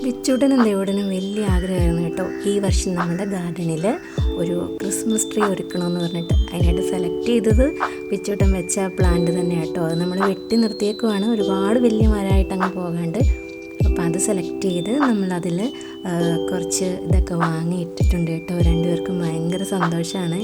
ബിച്ചൂട്ടനും ദേവൂടനും വലിയ ആഗ്രഹമായിരുന്നു കേട്ടോ ഈ വർഷം നമ്മുടെ ഗാർഡനിൽ ഒരു ക്രിസ്മസ് ട്രീ ഒരുക്കണമെന്ന് പറഞ്ഞിട്ട്. അതിനായിട്ട് സെലക്ട് ചെയ്തത് ബിച്ചൂട്ടൻ വെച്ച പ്ലാന്റ് തന്നെ കേട്ടോ. അത് നമ്മൾ വെട്ടി നിർത്തിയേക്കുവാണ്, ഒരുപാട് വലിയ മരമായിട്ട് അങ്ങ് പോകാണ്ട്. അപ്പോൾ അത് സെലക്ട് ചെയ്ത് നമ്മളതിൽ കുറച്ച് ഇതൊക്കെ വാങ്ങി ഇട്ടിട്ടുണ്ട് കേട്ടോ. രണ്ടുപേർക്കും ഭയങ്കര സന്തോഷമാണ്.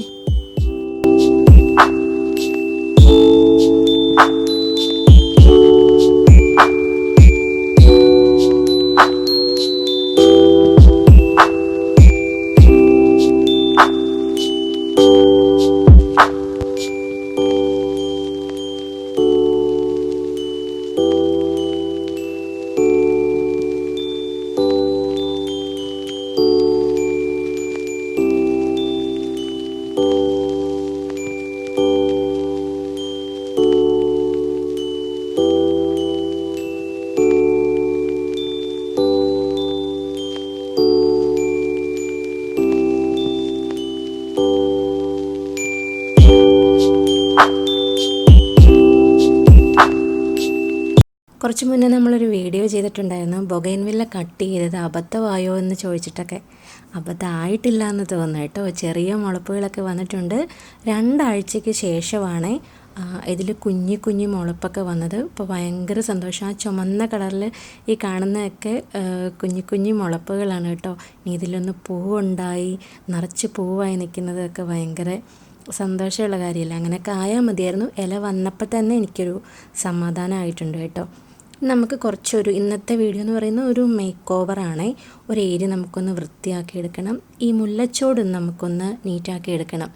കുറച്ച് മുന്നേ നമ്മളൊരു വീഡിയോ ചെയ്തിട്ടുണ്ടായിരുന്നു, ബൊഗൈൻവില്ല കട്ട് ചെയ്തത് അബദ്ധമായോ എന്ന് ചോദിച്ചിട്ടൊക്കെ. അബദ്ധമായിട്ടില്ല എന്ന് തോന്നുന്നു കേട്ടോ. ചെറിയ മുളപ്പുകളൊക്കെ വന്നിട്ടുണ്ട്. 2 ആഴ്ചയ്ക്ക് ശേഷമാണ് ഇതിൽ കുഞ്ഞു മുളപ്പൊക്കെ വന്നത്. ഇപ്പോൾ ഭയങ്കര സന്തോഷം. ആ ചുമന്ന കളറിൽ ഈ കാണുന്നതൊക്കെ കുഞ്ഞു മുളപ്പുകളാണ് കേട്ടോ. ഇനി ഇതിലൊന്ന് പൂവുണ്ടായി നിറച്ച് പൂവായി നിൽക്കുന്നതൊക്കെ ഭയങ്കര സന്തോഷമുള്ള കാര്യമല്ല. അങ്ങനെയൊക്കെ ആയാൽ മതിയായിരുന്നു. ഇല വന്നപ്പോൾ തന്നെ എനിക്കൊരു സമാധാനമായിട്ടുണ്ട് കേട്ടോ. നമുക്ക് കുറച്ചൊരു ഇന്നത്തെ വീഡിയോ എന്ന് പറയുന്നത് ഒരു മേക്ക് ഓവറാണ്. ഒരു ഏരിയ നമുക്കൊന്ന് വൃത്തിയാക്കി എടുക്കണം. ഈ മുല്ലച്ചോട് നമുക്കൊന്ന് നീറ്റാക്കി എടുക്കണം.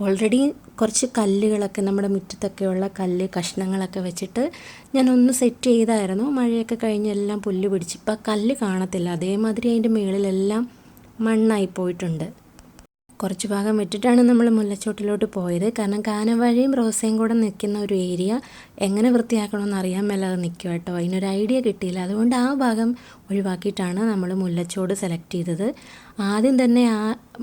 ഓൾറെഡി കുറച്ച് കല്ലുകളൊക്കെ നമ്മുടെ മുറ്റത്തൊക്കെയുള്ള കല്ല് കഷ്ണങ്ങളൊക്കെ വെച്ചിട്ട് ഞാനൊന്ന് സെറ്റ് ചെയ്തായിരുന്നു. മഴയൊക്കെ കഴിഞ്ഞ് എല്ലാം പുല്ല് പിടിച്ച് ഇപ്പം കല്ല് കാണത്തില്ല. അതേമാതിരി അതിൻ്റെ മുകളിലെല്ലാം മണ്ണായി പോയിട്ടുണ്ട്. കുറച്ച് ഭാഗം വിട്ടിട്ടാണ് നമ്മൾ മുല്ലച്ചോട്ടിലോട്ട് പോയത്. കാരണം കാനവാഴയും റോസയും കൂടെ നിൽക്കുന്ന ഒരു ഏരിയ എങ്ങനെ വൃത്തിയാക്കണമെന്ന് അറിയാൻ മേലാതെ നിൽക്കുക കേട്ടോ. അതിനൊരു ഐഡിയ കിട്ടിയില്ല. അതുകൊണ്ട് ആ ഭാഗം ഒഴിവാക്കിയിട്ടാണ് നമ്മൾ മുല്ലച്ചോട് സെലക്ട് ചെയ്തത്. ആദ്യം തന്നെ ആ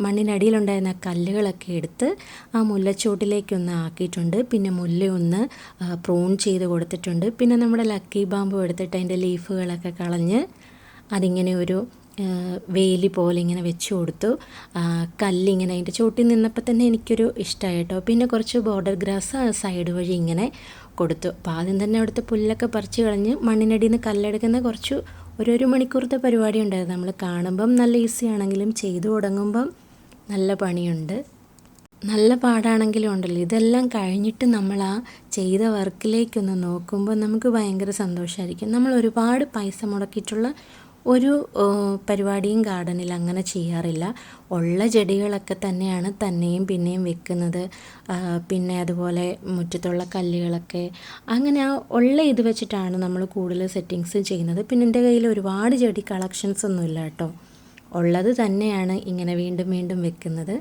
മണ്ണിനടിയിലുണ്ടായിരുന്ന കല്ലുകളൊക്കെ എടുത്ത് ആ മുല്ലച്ചോട്ടിലേക്കൊന്ന് ആക്കിയിട്ടുണ്ട്. പിന്നെ മുല്ലയൊന്ന് പ്രൂൺ ചെയ്ത് കൊടുത്തിട്ടുണ്ട്. പിന്നെ നമ്മുടെ ലക്കി ബാമ്പു എടുത്തിട്ട് അതിൻ്റെ ലീഫുകളൊക്കെ കളഞ്ഞ് അതിങ്ങനെ ഒരു വേലി പോലെ ഇങ്ങനെ വെച്ച് കൊടുത്തു. കല്ലിങ്ങനെ അതിൻ്റെ ചോട്ടിൽ നിന്നപ്പോൾ തന്നെ എനിക്കൊരു ഇഷ്ടമായി കേട്ടോ. പിന്നെ കുറച്ച് ബോർഡർ ഗ്രാസ് സൈഡ് വഴി ഇങ്ങനെ കൊടുത്തു. അപ്പോൾ ആദ്യം തന്നെ അവിടുത്തെ പുല്ലൊക്കെ പറിച്ച് കളഞ്ഞ് മണ്ണിനടിയിൽ നിന്ന് കല്ലെടുക്കുന്ന കുറച്ച് ഒരു മണിക്കൂറത്തെ പരിപാടി ഉണ്ടായിരുന്നു. നമ്മൾ കാണുമ്പം നല്ല ഈസി ആണെങ്കിലും ചെയ്തു തുടങ്ങുമ്പം നല്ല പണിയുണ്ട്, നല്ല പാടാണെങ്കിലും ഉണ്ടല്ലോ. ഇതെല്ലാം കഴിഞ്ഞിട്ട് നമ്മൾ ആ ചെയ്ത വർക്കിലേക്കൊന്ന് നോക്കുമ്പോൾ നമുക്ക് ഭയങ്കര സന്തോഷമായിരിക്കും. നമ്മൾ ഒരുപാട് പൈസ മുടക്കിയിട്ടുള്ള ഒരു പരിപാടിയും ഗാർഡനിൽ അങ്ങനെ ചെയ്യാറില്ല. ഉള്ള ചെടികളൊക്കെ തന്നെയാണ് തന്നെയും പിന്നെയും വെക്കുന്നത്. പിന്നെ അതുപോലെ മുറ്റത്തുള്ള കല്ലുകളൊക്കെ അങ്ങനെ ആ ഉള്ള ഇത് വെച്ചിട്ടാണ് നമ്മൾ കൂടുതൽ സെറ്റിങ്സ് ചെയ്യുന്നത്. പിന്നെ എൻ്റെ കയ്യിൽ ഒരുപാട് ചെടി കളക്ഷൻസ് ഒന്നുമില്ല കേട്ടോ. ഉള്ളത് തന്നെയാണ് ഇങ്ങനെ വീണ്ടും വെക്കുന്നത്.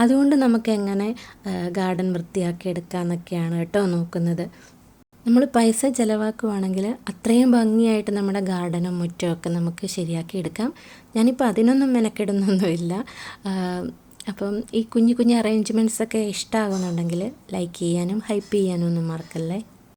അതുകൊണ്ട് നമുക്ക് എങ്ങനെ ഗാർഡൻ വൃത്തിയാക്കി എടുക്കാമെന്നൊക്കെയാണ് കേട്ടോ നോക്കുന്നത്. നമ്മൾ പൈസ ചിലവാക്കുവാണെങ്കിൽ അത്രയും ഭംഗിയായിട്ട് നമ്മുടെ ഗാർഡനും മുറ്റമൊക്കെ നമുക്ക് ശരിയാക്കി എടുക്കാം. ഞാനിപ്പോൾ അതിനൊന്നും മെനക്കെടുന്നൊന്നുമില്ല. അപ്പം ഈ കുഞ്ഞു അറേഞ്ച്മെൻറ്റ്സൊക്കെ ഇഷ്ടമാകുന്നുണ്ടെങ്കിൽ ലൈക്ക് ചെയ്യാനും ഹൈപ്പ് ചെയ്യാനും ഒന്നും മറക്കല്ലേ.